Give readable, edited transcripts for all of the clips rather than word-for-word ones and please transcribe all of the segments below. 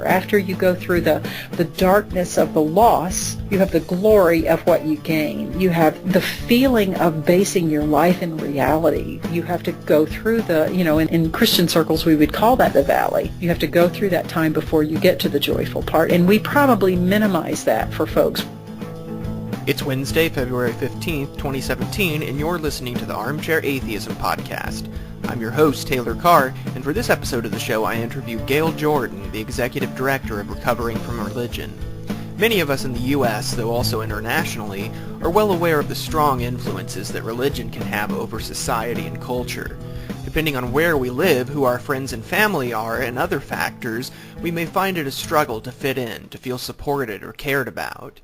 After you go through the darkness of the loss, you have the glory of what you gain. You have the feeling of basing your life in reality. You have to go through in Christian circles we would call that the valley. You have to go through that time before you get to the joyful part, and we probably minimize that for folks. It's Wednesday, February 15th, 2017, and you're listening to the Armchair Atheism podcast. I'm your host, Taylor Carr, and for this episode of the show, I interview Gayle Jordan, the Executive Director of Recovering from Religion. Many of us in the U.S., though also internationally, are well aware of the strong influences that religion can have over society and culture. Depending on where we live, who our friends and family are, and other factors, we may find it a struggle to fit in, to feel supported or cared about.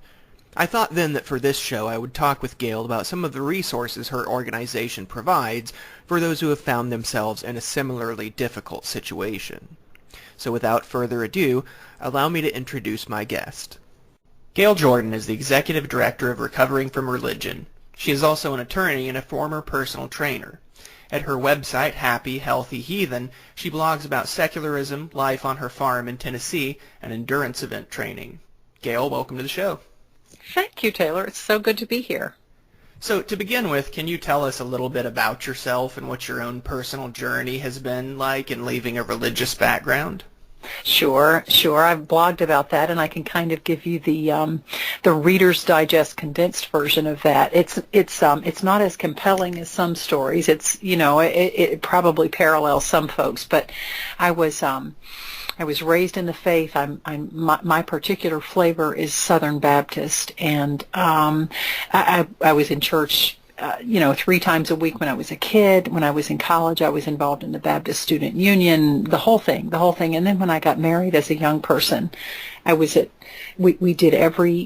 I thought then that for this show I would talk with Gayle about some of the resources her organization provides for those who have found themselves in a similarly difficult situation. So without further ado, allow me to introduce my guest. Gayle Jordan is the Executive Director of Recovering from Religion. She is also an attorney and a former personal trainer. At her website, Happy, Healthy Heathen, she blogs about secularism, life on her farm in Tennessee, and endurance event training. Gayle, welcome to the show. Thank you, Taylor. It's so good to be here. So to begin with, can you tell us a little bit about yourself and what your own personal journey has been like in leaving a religious background? Sure. I've blogged about that, and I can kind of give you the Reader's Digest condensed version of that. It's not as compelling as some stories. It probably parallels some folks, but I was raised in the faith. My particular flavor is Southern Baptist, and I was in church 3 times a week when I was a kid. When I was in college, I was involved in the Baptist Student Union, the whole thing. And then when I got married as a young person, we did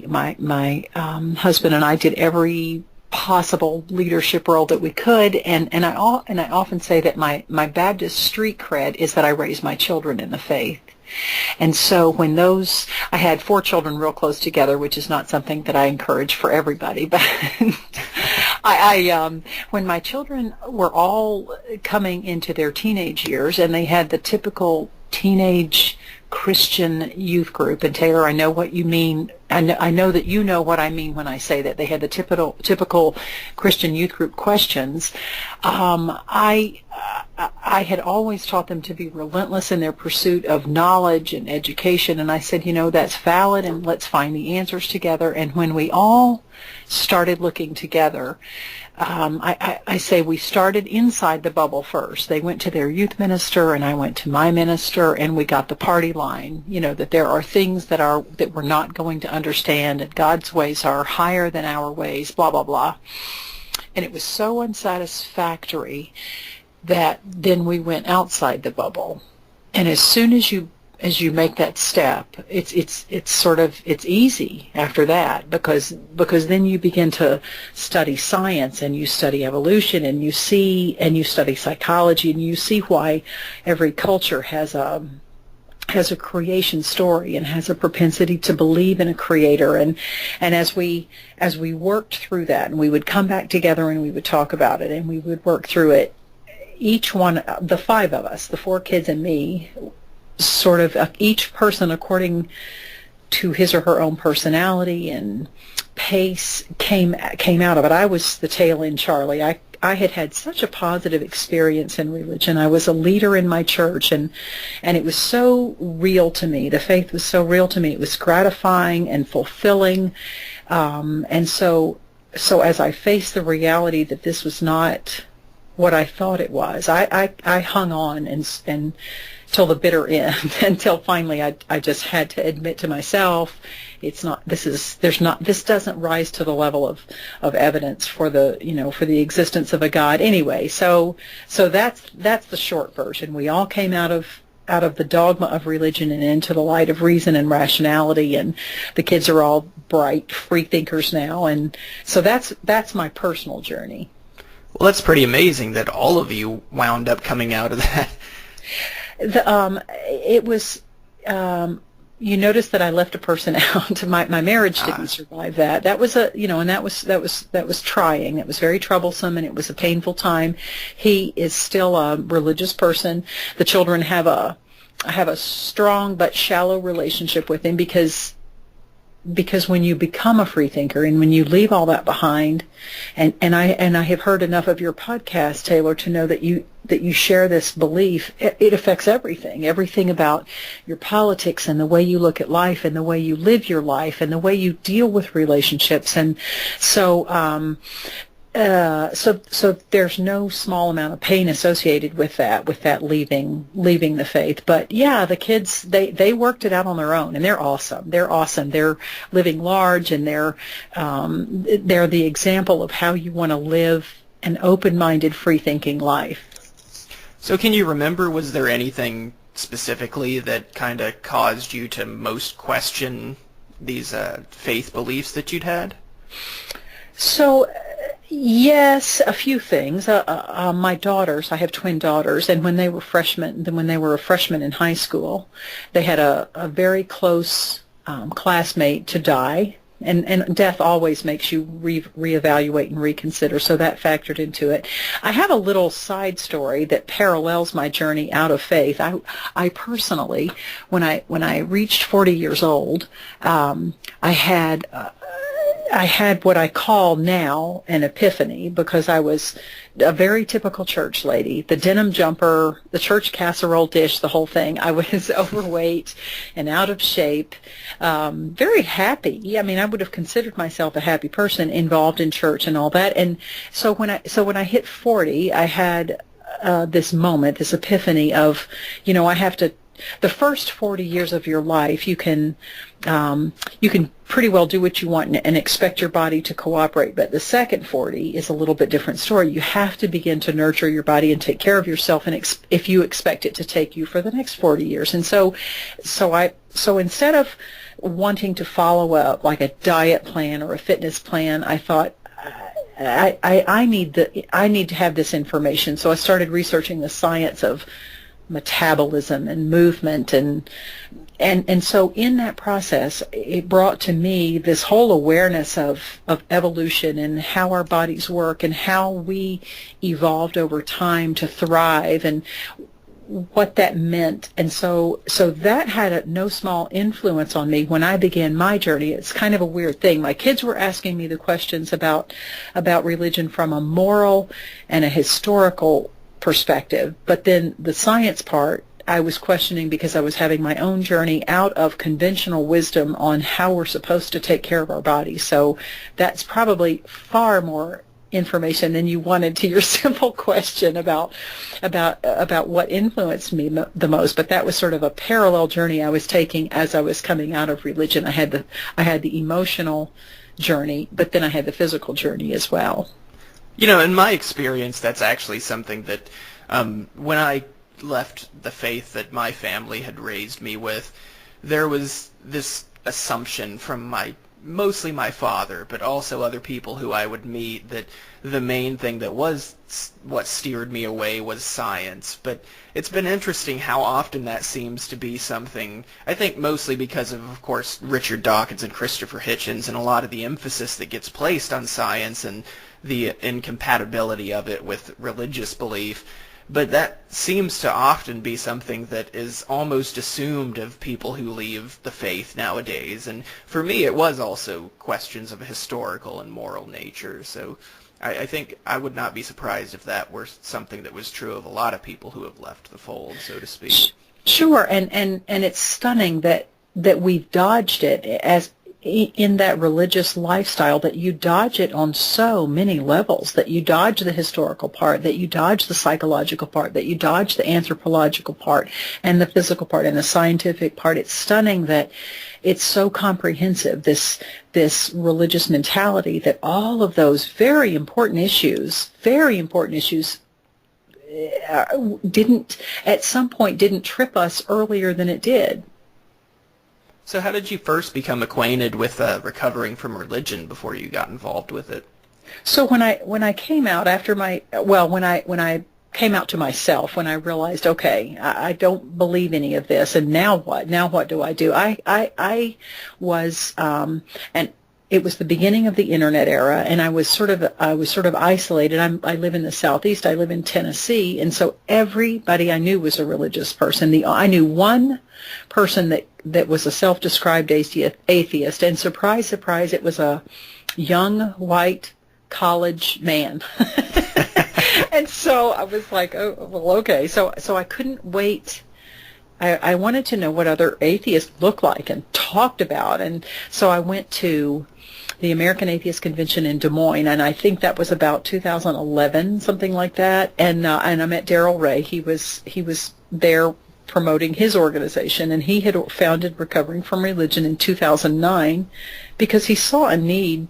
my husband and I did every possible leadership role that we could, and I often say that my Baptist street cred is that I raised my children in the faith. And so I had 4 children real close together, which is not something that I encourage for everybody, but when my children were all coming into their teenage years and they had the typical teenage Christian youth group, and Taylor, I know what you mean. I know that you know what I mean when I say that they had the typical Christian youth group questions. I had always taught them to be relentless in their pursuit of knowledge and education, and I said, that's valid, and let's find the answers together. And when we all started looking together, I say we started inside the bubble first. They went to their youth minister, and I went to my minister, and we got the party line, that there are things that we're not going to understand, and God's ways are higher than our ways, blah, blah, blah. And it was so unsatisfactory that then we went outside the bubble. And as soon as you make that step, it's easy after that, because then you begin to study science, and you study evolution, and you study psychology, and you see why every culture has a creation story and has a propensity to believe in a creator. And as we worked through that, and we would come back together and we would talk about it and we would work through it, each one, the 5 of us, the 4 kids and me, sort of each person according to his or her own personality and pace came out of it. I was the tail end Charlie. I had such a positive experience in religion. I was a leader in my church, and it was so real to me. The faith was so real to me. It was gratifying and fulfilling. And so as I faced the reality that this was not what I thought it was, I hung on and till the bitter end, until finally I just had to admit to myself, this doesn't rise to the level of evidence for the existence of a God anyway. So that's the short version. We all came out of the dogma of religion and into the light of reason and rationality, and the kids are all bright free thinkers now, and so that's my personal journey. Well, that's pretty amazing that all of you wound up coming out of that. It was you notice that I left a person out. My marriage didn't survive that. That was and that was trying. That was very troublesome, and it was a painful time. He is still a religious person. The children have a I have a strong but shallow relationship with him because when you become a free thinker and when you leave all that behind, and I have heard enough of your podcast, Taylor, to know that you share this belief. It affects everything about your politics and the way you look at life and the way you live your life and the way you deal with relationships. And so so there's no small amount of pain associated with that leaving the faith. But yeah, the kids, they worked it out on their own, and they're awesome. They're living large, and they're the example of how you want to live an open-minded, free-thinking life. So can you remember, was there anything specifically that kind of caused you to most question these faith beliefs that you'd had? So, yes, a few things. My daughters, I have twin daughters, and when they were a freshman in high school, they had a very close classmate to die. And death always makes you reevaluate and reconsider, so that factored into it. I have a little side story that parallels my journey out of faith. I personally, when I reached 40 years old, I had what I call now an epiphany, because I was a very typical church lady. The denim jumper, the church casserole dish, the whole thing. I was overweight and out of shape, very happy. I mean, I would have considered myself a happy person, involved in church and all that. And so when I hit 40, I had this moment, this epiphany of, I have to. The first 40 years of your life, you can pretty well do what you want and expect your body to cooperate. But the second 40 is a little bit different story. You have to begin to nurture your body and take care of yourself, and if you expect it to take you for the next 40 years. And so instead of wanting to follow up like a diet plan or a fitness plan, I thought, I need to have this information. So I started researching the science of metabolism and movement, and so in that process, it brought to me this whole awareness of evolution and how our bodies work and how we evolved over time to thrive and what that meant. And so that had no small influence on me when I began my journey. It's kind of a weird thing. My kids were asking me the questions about religion from a moral and a historical perspective, but then the science part I was questioning because I was having my own journey out of conventional wisdom on how we're supposed to take care of our bodies. So that's probably far more information than you wanted to your simple question about what influenced me the most. But that was sort of a parallel journey I was taking as I was coming out of religion. I had the emotional journey, but then I had the physical journey as well. In my experience, that's actually something that when I left the faith that my family had raised me with, there was this assumption from mostly my father, but also other people who I would meet, that the main thing that was what steered me away was science. But it's been interesting how often that seems to be something, I think mostly because of course, Richard Dawkins and Christopher Hitchens and a lot of the emphasis that gets placed on science and the incompatibility of it with religious belief. But that seems to often be something that is almost assumed of people who leave the faith nowadays. And for me, it was also questions of a historical and moral nature. So I think I would not be surprised if that were something that was true of a lot of people who have left the fold, so to speak. Sure, and it's stunning that we've dodged it as in that religious lifestyle, that you dodge it on so many levels, that you dodge the historical part, that you dodge the psychological part, that you dodge the anthropological part and the physical part and the scientific part. It's stunning that it's so comprehensive, this religious mentality, that all of those very important issues at some point didn't trip us earlier than it did. So how did you first become acquainted with recovering from religion before you got involved with it? So when I came out when I came out to myself, when I realized, okay, I don't believe any of this, and now what? Now what do I do? I was and it was the beginning of the internet era, and I was sort of isolated. I live in the Southeast. I live in Tennessee, and so everybody I knew was a religious person. I knew one person that was a self-described atheist, and surprise, surprise, it was a young white college man. And so I was like, oh, well, okay. So I couldn't wait. I wanted to know what other atheists looked like and talked about, and so I went to the American Atheist Convention in Des Moines, and I think that was about 2011, something like that. And I met Darrell Ray. He was there promoting his organization, and he had founded Recovering from Religion in 2009 because he saw a need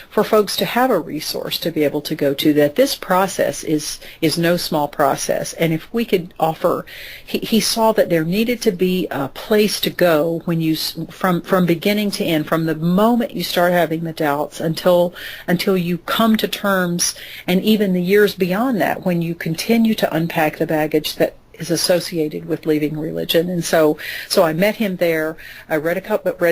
for folks to have a resource to be able to go to, that this process is no small process. And if we could offer, he saw that there needed to be a place to go when you, from beginning to end, from the moment you start having the doubts until you come to terms, and even the years beyond that, when you continue to unpack the baggage that is associated with leaving religion. And so I met him there. I read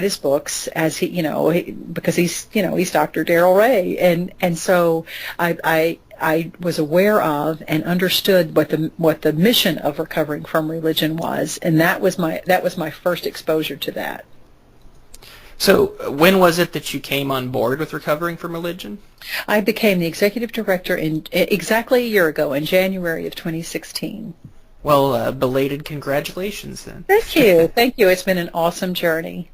his books, as because he's Dr. Darrell Ray, and so I was aware of and understood what the mission of Recovering from Religion was, and that was my first exposure to that. So when was it that you came on board with Recovering from Religion? I became the executive director exactly a year ago, in January of 2016. Well, belated congratulations then. Thank you. Thank you. It's been an awesome journey.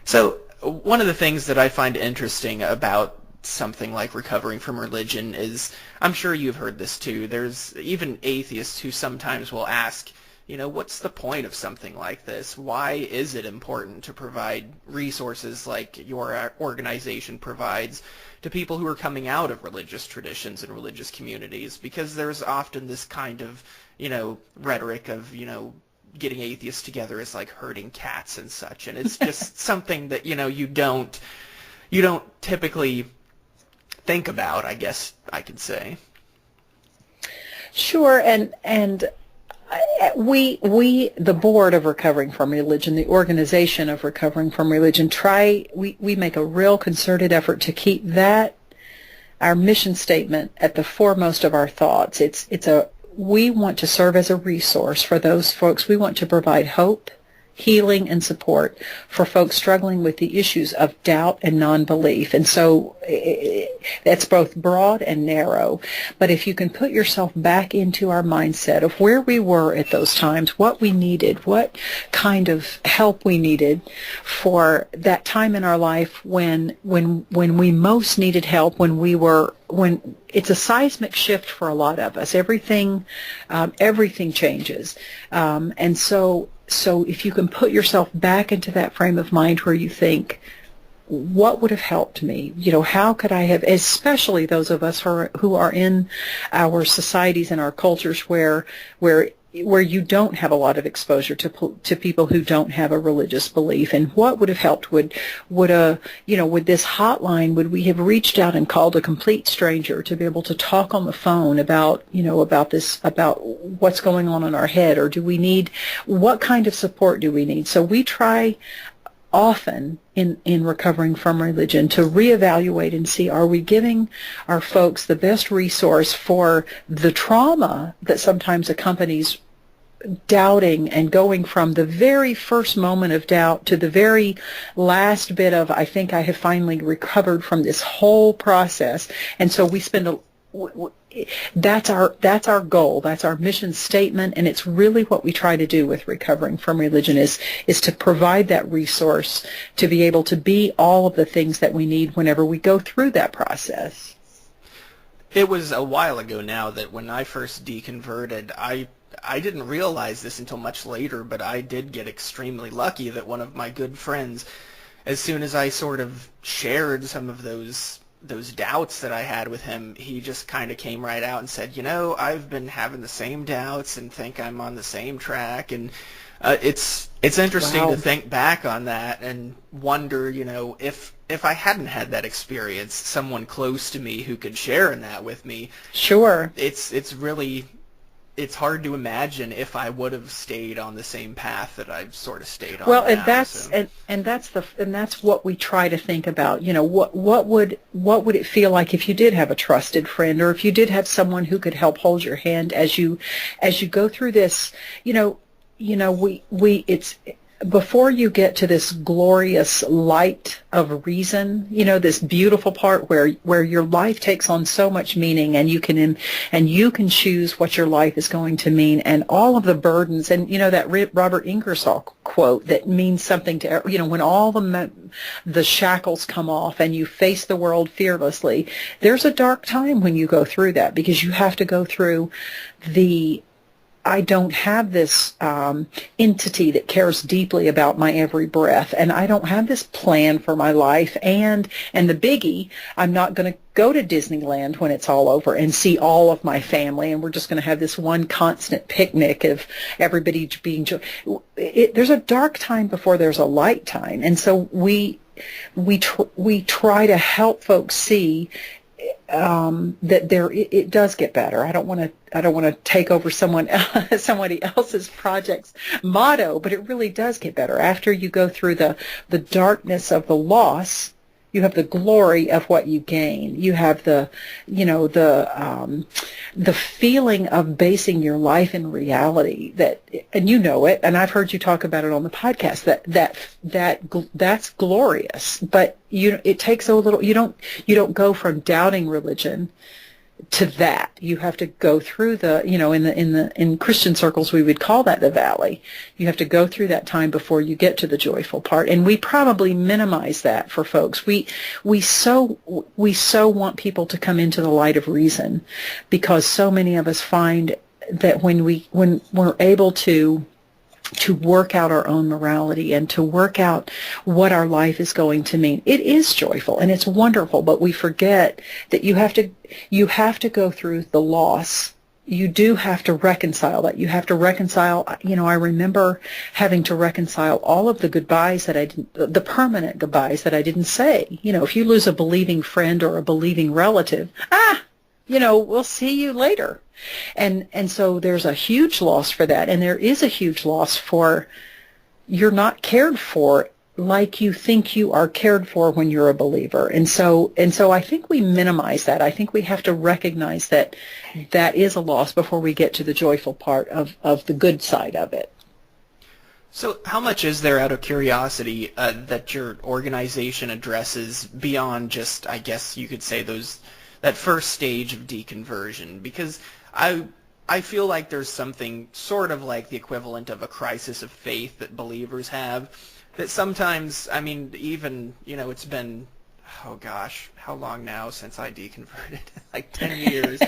So one of the things that I find interesting about something like Recovering from Religion is, I'm sure you've heard this too, there's even atheists who sometimes will ask, what's the point of something like this? Why is it important to provide resources like your organization provides to people who are coming out of religious traditions and religious communities? Because there's often this kind of, rhetoric of, getting atheists together is like herding cats and such, and it's just something that, you don't typically think about, I guess I could say. Sure, and we, the board of Recovering from Religion, the organization of Recovering from Religion, we make a real concerted effort to keep that, our mission statement, at the foremost of our thoughts. We want to serve as a resource for those folks. We want to provide hope, healing, and support for folks struggling with the issues of doubt and non-belief. And so that's both broad and narrow. But if you can put yourself back into our mindset of where we were at those times, what we needed, what kind of help we needed for that time in our life when we most needed help, when it's a seismic shift for a lot of us. Everything changes. And so if you can put yourself back into that frame of mind where you think, what would have helped me? How could I have, especially those of us who are in our societies and our cultures where you don't have a lot of exposure to people who don't have a religious belief, and what would have helped? Would this hotline, would we have reached out and called a complete stranger to be able to talk on the phone about what's going on in our head, or what kind of support do we need? So we try often in Recovering from Religion to reevaluate and see, are we giving our folks the best resource for the trauma that sometimes accompanies doubting, and going from the very first moment of doubt to the very last bit of, I think I have finally recovered from this whole process. And so we spend that's our goal, that's our mission statement, and it's really what we try to do with Recovering from Religion is to provide that resource to be able to be all of the things that we need whenever we go through that process. It was a while ago now that when I first deconverted, I didn't realize this until much later, but I did get extremely lucky that one of my good friends, as soon as I sort of shared some of those doubts that I had with him, he just kind of came right out and said, I've been having the same doubts and think I'm on the same track. And it's interesting Wow. to think back on that and wonder, if I hadn't had that experience, someone close to me who could share in that with me. Sure. It's really it's hard to imagine if I would have stayed on the same path that I've sort of stayed on Well, now. and that's what we try to think about. What would it feel like if you did have a trusted friend, or if you did have someone who could help hold your hand as you go through this. It's before you get to this glorious light of reason, this beautiful part where your life takes on so much meaning, and you can choose what your life is going to mean, and all of the burdens, and that Robert Ingersoll quote that means something to when all the shackles come off and you face the world fearlessly. There's a dark time when you go through that, because you have to go through I don't have this entity that cares deeply about my every breath, and I don't have this plan for my life, and the biggie, I'm not going to go to Disneyland when it's all over and see all of my family, and we're just going to have this one constant picnic of everybody being there's a dark time before there's a light time, and so we try to help folks see that it does get better. I don't want to take over somebody else's project's motto, but it really does get better after you go through the darkness of the loss. You have the glory of what you gain. You have the feeling of basing your life in reality, and you know it, and I've heard you talk about it on the podcast, that's glorious. But it takes a little. You don't go from doubting religion to that. You have to go through in Christian circles we would call that the valley. You have to go through that time before you get to the joyful part, and we probably minimize that for folks. We so want people to come into the light of reason, because so many of us find that when we're able to work out our own morality and to work out what our life is going to mean, it is joyful and it's wonderful, but we forget that you have to go through the loss. You do have to reconcile that. You have to reconcile, I remember having to reconcile all of the goodbyes that I didn't, the permanent goodbyes that I didn't say. If you lose a believing friend or a believing relative, we'll see you later. And so there's a huge loss for that, and there is a huge loss for you're not cared for like you think you are cared for when you're a believer. And so I think we minimize that. I think we have to recognize that is a loss before we get to the joyful part of the good side of it. So how much is there, out of curiosity, that your organization addresses beyond just, I guess you could say, that first stage of deconversion? Because I feel like there's something sort of like the equivalent of a crisis of faith that believers have, that sometimes, even, it's been, oh gosh, how long now since I deconverted? Like 10 years.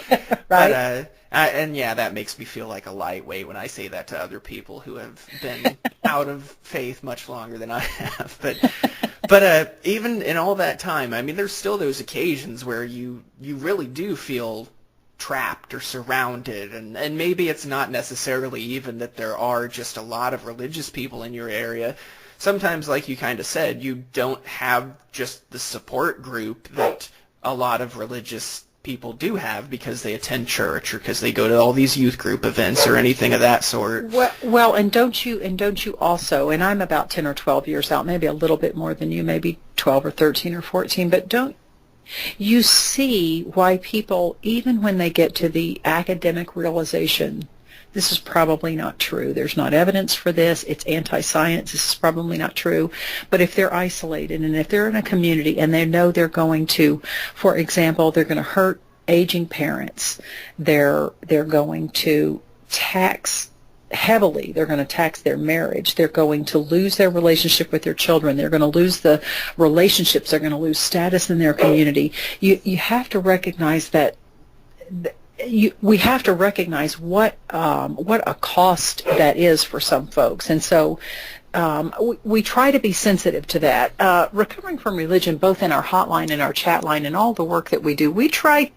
Right. But, and yeah, that makes me feel like a lightweight when I say that to other people who have been out of faith much longer than I have. But even in all that time, there's still those occasions where you really do feel trapped or surrounded, and maybe it's not necessarily even that there are just a lot of religious people in your area. Sometimes, like you kind of said, you don't have just the support group that a lot of religious people do have because they attend church or because they go to all these youth group events or anything of that sort. Well, and don't you also, and I'm about 10 or 12 years out, maybe a little bit more than you, maybe 12 or 13 or 14, but don't you see why people, even when they get to the academic realization, this is probably not true, there's not evidence for this, it's anti-science, this is probably not true, but if they're isolated and if they're in a community and they know they're going to, for example, they're going to hurt aging parents, they're going to tax heavily, they're going to tax their marriage, they're going to lose their relationship with their children, they're going to lose the relationships, they're going to lose status in their community. You have to recognize that we have to recognize what a cost that is for some folks, and so we try to be sensitive to that. Recovering from religion, both in our hotline and our chat line and all the work that we do, we try.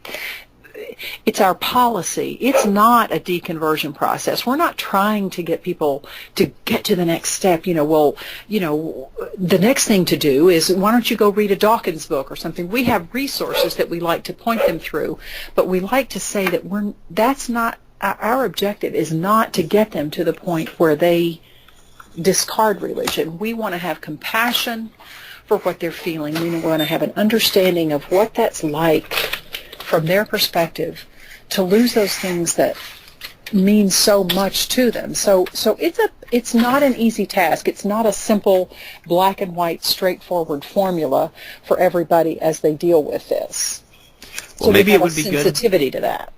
It's our policy. It's not a deconversion process. We're not trying to get people to get to the next step. The next thing to do is, why don't you go read a Dawkins book or something? We have resources that we like to point them through, but we like to say that that's not our objective is not to get them to the point where they discard religion. We want to have compassion for what they're feeling. We want to have an understanding of what that's like from their perspective to lose those things that mean so much to them. So it's not an easy task. It's not a simple black and white straightforward formula for everybody as they deal with this. Well, so maybe we have it would be good. sensitivity to that.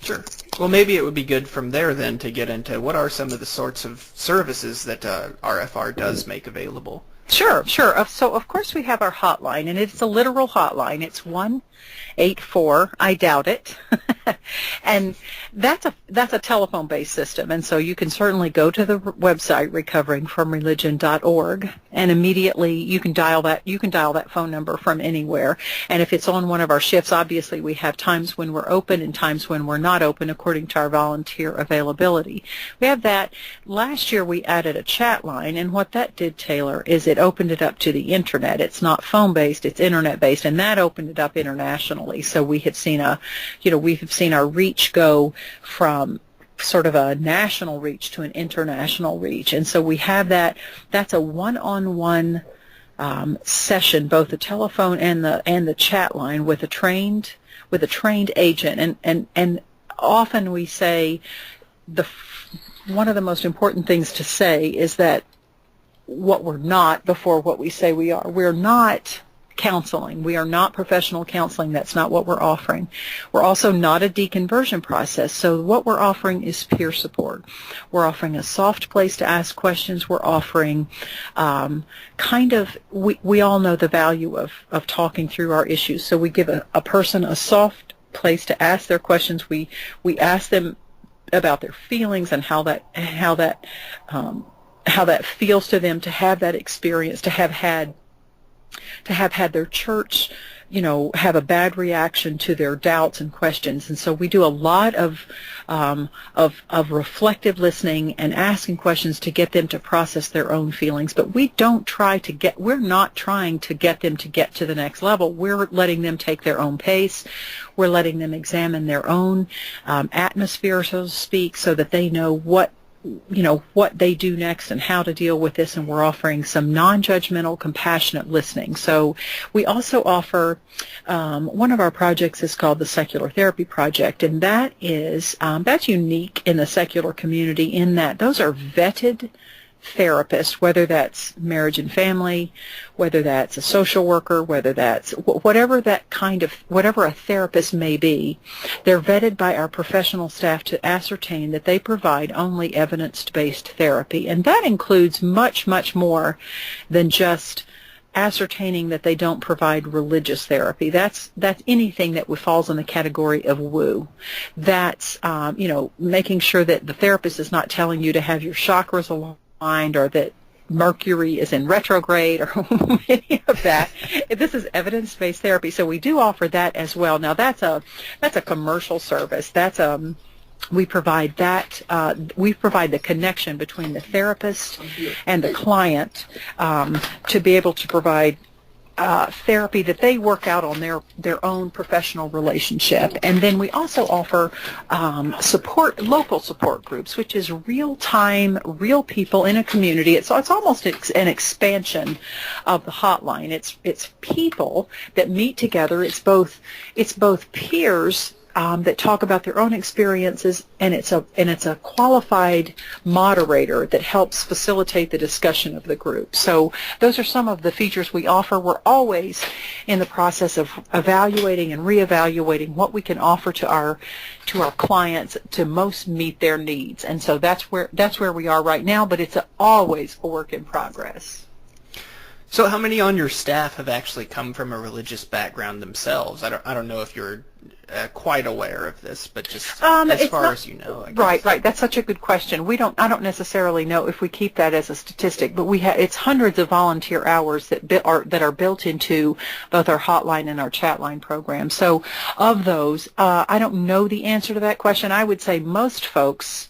Sure. Well, maybe it would be good from there then to get into what are some of the sorts of services that RFR does make available. Sure. So, of course, we have our hotline, and it's a literal hotline. It's 184, I doubt it. And that's a telephone-based system, and so you can certainly go to the website recoveringfromreligion.org, and immediately you can dial that phone number from anywhere. And if it's on one of our shifts, obviously we have times when we're open and times when we're not open according to our volunteer availability. We have that. Last year we added a chat line, and what that did, Taylor, is it opened it up to the internet. It's not phone-based, it's internet-based, and that opened it up internationally. So we have seen our reach go from sort of a national reach to an international reach. And so we have that. That's a one-on-one session, both the telephone and the chat line with a trained agent. And often we say one of the most important things to say is that what we're not before what we say we are. We're not counseling. We are not professional counseling. That's not what we're offering. We're also not a deconversion process. So what we're offering is peer support. We're offering a soft place to ask questions. We're offering we all know the value of talking through our issues. So we give a person a soft place to ask their questions. We ask them about their feelings and how that feels to them to have that experience, to have had their church, have a bad reaction to their doubts and questions. And so we do a lot of reflective listening and asking questions to get them to process their own feelings. But we're not trying to get them to get to the next level. We're letting them take their own pace. We're letting them examine their own atmosphere, so to speak, so that they know what they do next and how to deal with this, and we're offering some non-judgmental, compassionate listening. So we also offer, one of our projects is called the Secular Therapy Project, and that is, that's unique in the secular community in that those are vetted therapists, whether that's marriage and family, whether that's a social worker, whether that's whatever a therapist may be, they're vetted by our professional staff to ascertain that they provide only evidence-based therapy. And that includes much, much more than just ascertaining that they don't provide religious therapy. That's anything that falls in the category of woo. That's, making sure that the therapist is not telling you to have your chakras aligned, or that Mercury is in retrograde, or any of that. This is evidence-based therapy, so we do offer that as well. Now that's a commercial service. That's we provide the connection between the therapist and the client to be able to provide therapy that they work out on their own professional relationship. And then we also offer local support groups, which is real-time, real people in a community. It's almost an expansion of the hotline. It's people that meet together. It's both peers that talk about their own experiences, and it's a qualified moderator that helps facilitate the discussion of the group. So those are some of the features we offer. We're always in the process of evaluating and reevaluating what we can offer to our clients to most meet their needs. And so that's where we are right now, but it's always a work in progress. So how many on your staff have actually come from a religious background themselves? I don't know if you're quite aware of this, but just as far as you know, I guess. Right. That's such a good question. I don't necessarily know if we keep that as a statistic, but it's hundreds of volunteer hours that are built into both our hotline and our chat line program. So of those, I don't know the answer to that question. I would say most folks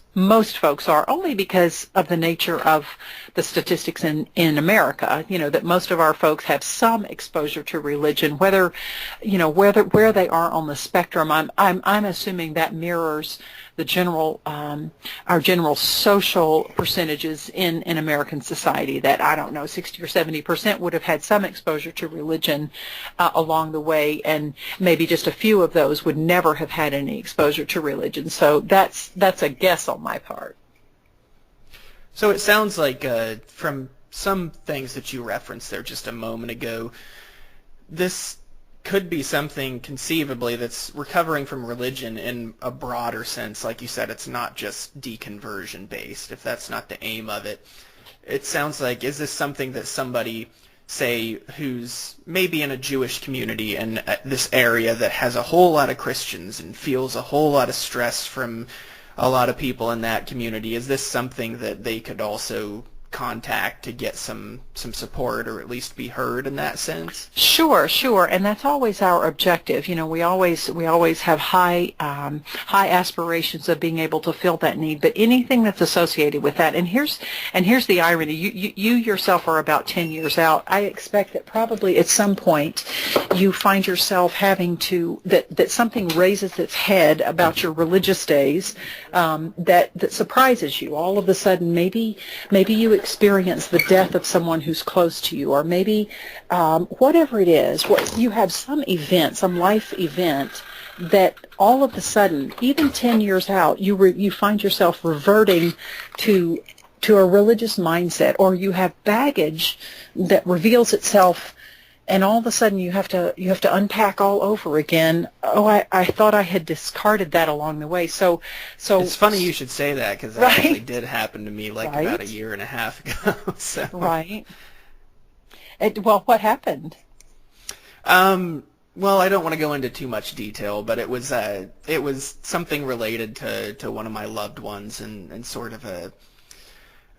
are, only because of the nature of the statistics in America, that most of our folks have some exposure to religion, where they are on the spectrum. I'm assuming that mirrors the general our general social percentages in American society, that I don't know, 60 or 70% would have had some exposure to religion along the way, and maybe just a few of those would never have had any exposure to religion. So that's a guess on my part. So it sounds like from some things that you referenced there just a moment ago, this could be something conceivably that's recovering from religion in a broader sense. Like you said, it's not just deconversion based, if that's not the aim of it. It sounds like, is this something that somebody, say, who's maybe in a Jewish community in this area that has a whole lot of Christians and feels a whole lot of stress from a lot of people in that community, is this something that they could also contact to get some support, or at least be heard in that sense? Sure, and that's always our objective. You know, we always have high aspirations of being able to fill that need, but anything that's associated with that. And here's the irony: you yourself are about 10 years out. I expect that probably at some point you find yourself having to that something raises its head about your religious days that surprises you. All of a sudden, maybe you experience the death of someone who's close to you, or maybe whatever it is, you have some event, some life event that all of a sudden, even 10 years out, you find yourself reverting to a religious mindset, or you have baggage that reveals itself, and all of a sudden you have to unpack all over again. Oh, I thought I had discarded that along the way. So it's funny you should say that, because that right? actually did happen to me like Right? about a year and a half ago. So. Right. Well, what happened? Well, I don't want to go into too much detail, but it was something related to one of my loved ones, and sort of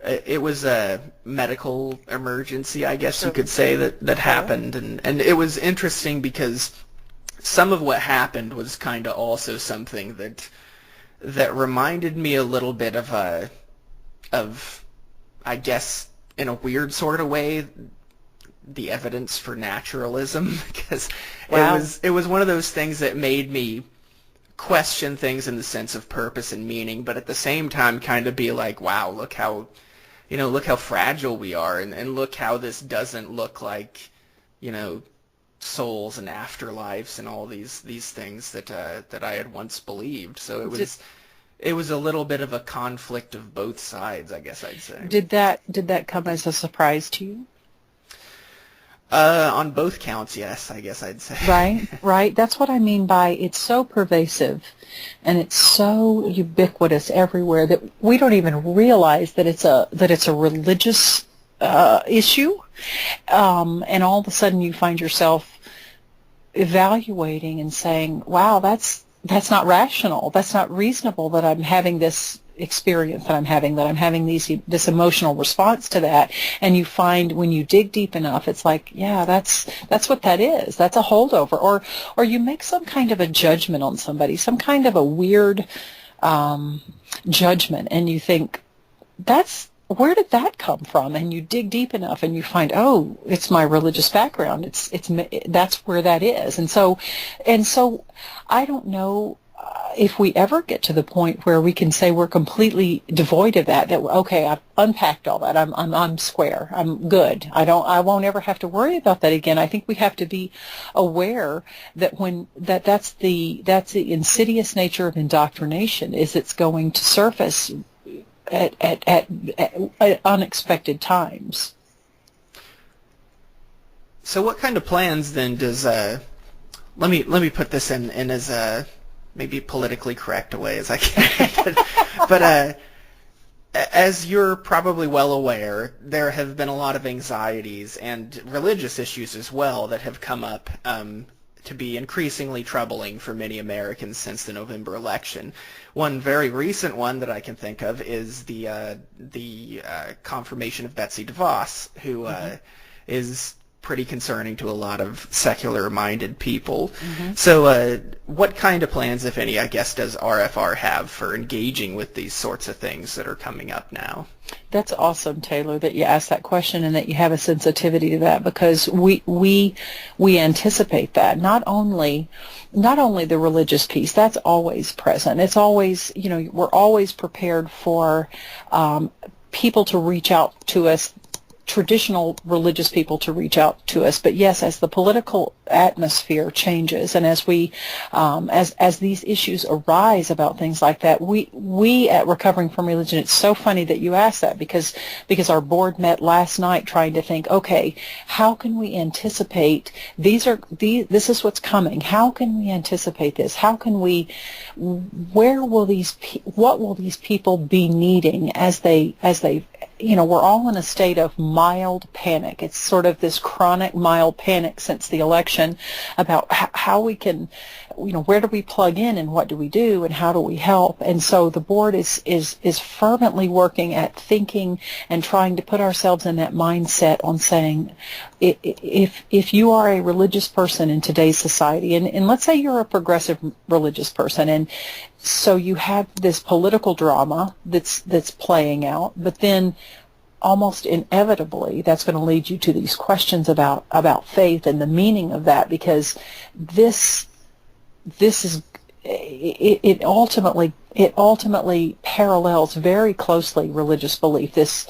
it was a medical emergency, I guess you could say, that happened, and it was interesting because some of what happened was kind of also something that reminded me a little bit of I guess in a weird sort of way, the evidence for naturalism, because Wow. it was one of those things that made me question things in the sense of purpose and meaning, but at the same time kind of be like, wow, look how fragile we are, and look how this doesn't look like, souls and afterlives and all these things that I had once believed. So it was a little bit of a conflict of both sides, I guess I'd say. Did that come as a surprise to you? On both counts, yes, I guess I'd say. Right. That's what I mean by it's so pervasive and it's so ubiquitous everywhere that we don't even realize that it's a religious issue. And all of a sudden you find yourself evaluating and saying, wow, that's not rational. That's not reasonable that I'm having this experience that I'm having this emotional response to that. And you find when you dig deep enough, it's like, yeah, that's what that is. That's a holdover. Or you make some kind of a judgment on somebody, some kind of a weird judgment, and you think, where did that come from? And you dig deep enough and you find, oh, it's my religious background. That's where that is. And so I don't know if we ever get to the point where we can say we're completely devoid of that okay, I've unpacked all that. I'm square. I'm good. I won't ever have to worry about that again. I think we have to be aware that that's the insidious nature of indoctrination, is it's going to surface at unexpected times. So what kind of plans then does let me put this in as a maybe politically correct a way as I can, but as you're probably well aware, there have been a lot of anxieties and religious issues as well that have come up to be increasingly troubling for many Americans since the November election. One very recent one that I can think of is the confirmation of Betsy DeVos, who is pretty concerning to a lot of secular-minded people. Mm-hmm. So what kind of plans, if any, I guess, does RFR have for engaging with these sorts of things that are coming up now? That's awesome, Taylor, that you asked that question and that you have a sensitivity to that, because we anticipate that. Not only the religious piece, that's always present. It's always, we're always prepared for people to reach out to us, traditional religious people to reach out to us. But yes, as the political atmosphere changes and as we as these issues arise about things like that, we at Recovering from Religion, it's so funny that you asked that, because our board met last night trying to think, okay, how can we anticipate this is what's coming. How can we anticipate this? What will these people be needing as they we're all in a state of mild panic. It's sort of this chronic mild panic since the election about how we can, where do we plug in and what do we do and how do we help? And so the board is fervently working at thinking and trying to put ourselves in that mindset on saying, if you are a religious person in today's society, and let's say you're a progressive religious person, and so you have this political drama that's playing out, but then almost inevitably that's going to lead you to these questions about faith and the meaning of that, because this is it ultimately parallels very closely religious belief. This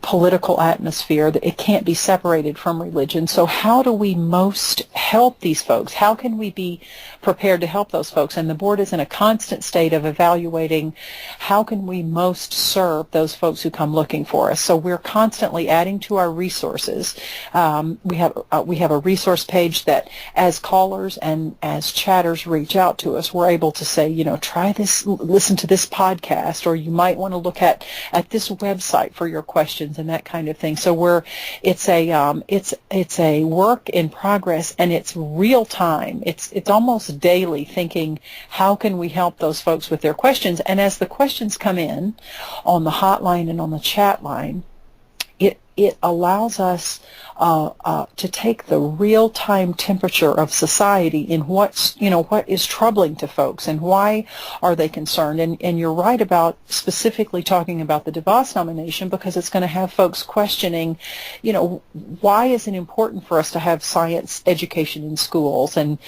political atmosphere, that it can't be separated from religion. So how do we most help these folks? How can we be prepared to help those folks? And the board is in a constant state of evaluating how can we most serve those folks who come looking for us. So we're constantly adding to our resources. We have a resource page that, as callers and as chatters reach out to us, we're able to say, try this, listen to this podcast, or you might want to look at this website for your questions and that kind of thing. So it's a work in progress, and it's real time. It's almost daily thinking, how can we help those folks with their questions? And as the questions come in on the hotline and on the chat line, it allows us to take the real-time temperature of society in what is troubling to folks and why are they concerned. And you're right about specifically talking about the DeVos nomination, because it's going to have folks questioning, why is it important for us to have science education in schools? And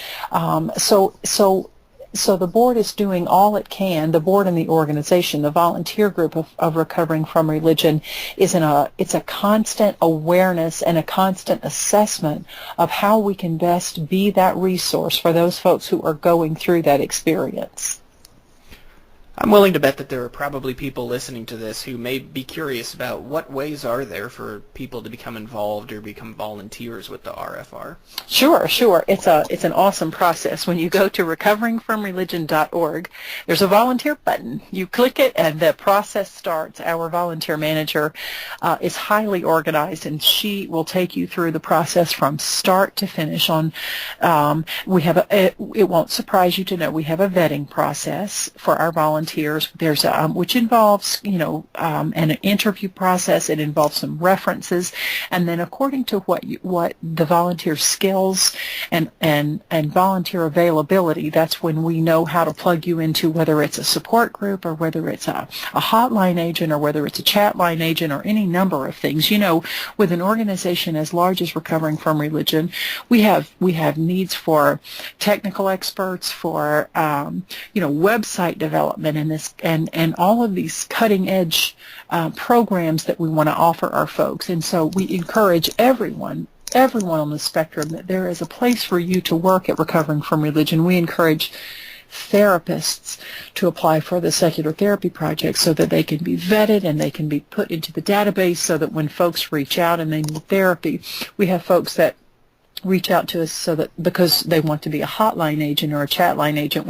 so the board is doing all it can. The board and the organization, the volunteer group of Recovering from Religion, it's a constant awareness and a constant assessment of how we can best be that resource for those folks who are going through that experience. I'm willing to bet that there are probably people listening to this who may be curious about what ways are there for people to become involved or become volunteers with the RFR. Sure. It's an awesome process. When you go to recoveringfromreligion.org, there's a volunteer button. You click it and the process starts. Our volunteer manager is highly organized, and she will take you through the process from start to finish. It won't surprise you to know we have a vetting process for our volunteers. There's which involves an interview process. It involves some references, and then according to what the volunteer skills and volunteer availability, that's when we know how to plug you into whether it's a support group or whether it's a hotline agent or whether it's a chat line agent or any number of things. With an organization as large as Recovering from Religion, we have needs for technical experts, for website development, and all of these cutting edge programs that we want to offer our folks. And so we encourage everyone on the spectrum that there is a place for you to work at Recovering from Religion. We encourage therapists to apply for the Secular Therapy Project so that they can be vetted and they can be put into the database, so that when folks reach out and they need therapy, we have folks that reach out to us so that because they want to be a hotline agent or a chat line agent,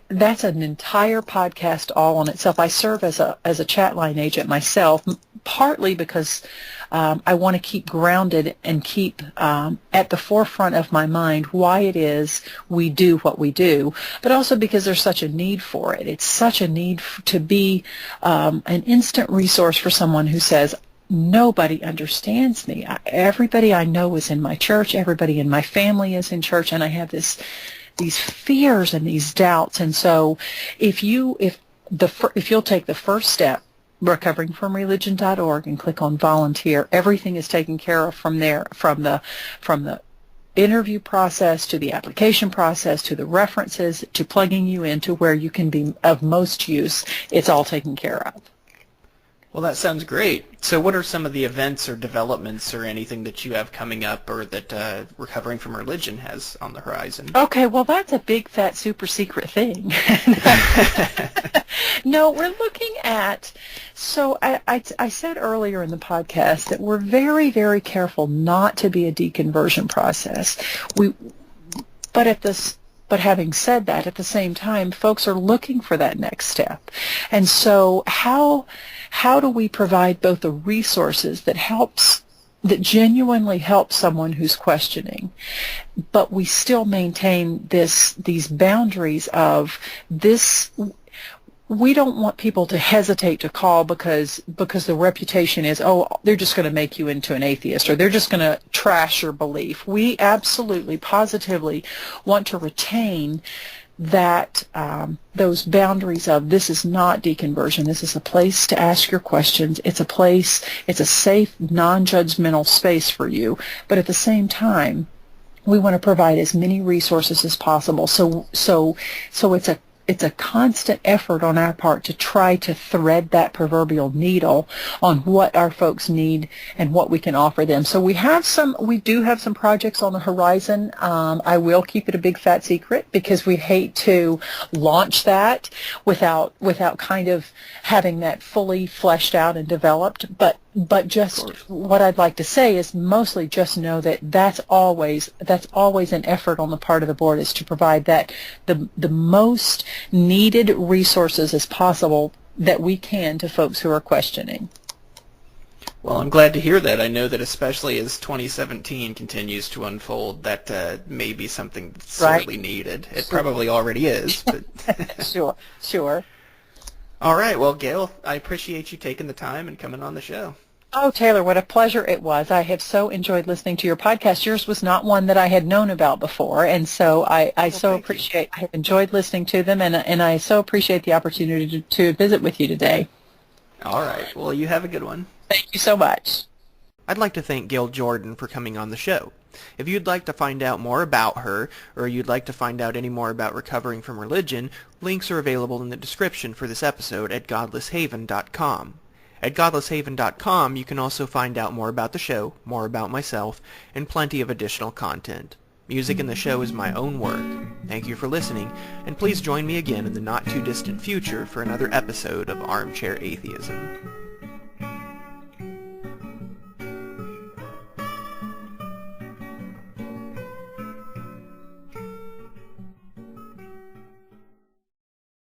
that's an entire podcast all on itself. I serve as a chat line agent myself, partly because I want to keep grounded and keep at the forefront of my mind why it is we do what we do, but also because there's such a need for it. It's such a need to be an instant resource for someone who says, nobody understands me. Everybody I know is in my church. Everybody in my family is in church, and I have these fears and these doubts. And so, if you'll take the first step, recoveringfromreligion.org, and click on volunteer, everything is taken care of from there, from the interview process to the application process to the references to plugging you into where you can be of most use. It's all taken care of. Well, that sounds great. So what are some of the events or developments or anything that you have coming up or that Recovering from Religion has on the horizon? Okay, well, that's a big, fat, super secret thing. No, we're looking at, so I said earlier in the podcast that we're very, very careful not to be a deconversion process. But having said that, at the same time, folks are looking for that next step. And so how do we provide both the resources that genuinely helps someone who's questioning, but we still maintain these boundaries of this. We don't want people to hesitate to call because the reputation is, oh, they're just going to make you into an atheist, or they're just going to trash your belief. We absolutely, positively want to retain that those boundaries of, this is not deconversion. This is a place to ask your questions. It's a safe, non-judgmental space for you. But at the same time, we want to provide as many resources as possible. So it's a constant effort on our part to try to thread that proverbial needle on what our folks need and what we can offer them. So we do have some projects on the horizon. I will keep it a big fat secret because we hate to launch that without kind of having that fully fleshed out and developed. But just what I'd like to say is mostly just know that that's always an effort on the part of the board, is to provide that the most needed resources as possible that we can to folks who are questioning. Well, I'm glad to hear that. I know that especially as 2017 continues to unfold, that may be something that's sorely needed. It probably already is. But Sure. All right. Well, Gayle, I appreciate you taking the time and coming on the show. Oh, Taylor, what a pleasure it was. I have so enjoyed listening to your podcast. Yours was not one that I had known about before, and so I have enjoyed listening to them, and I so appreciate the opportunity to visit with you today. All right. Well, you have a good one. Thank you so much. I'd like to thank Gayle Jordan for coming on the show. If you'd like to find out more about her, or you'd like to find out any more about Recovering from Religion, links are available in the description for this episode at godlesshaven.com. At godlesshaven.com, you can also find out more about the show, more about myself, and plenty of additional content. Music in the show is my own work. Thank you for listening, and please join me again in the not-too-distant future for another episode of Armchair Atheism.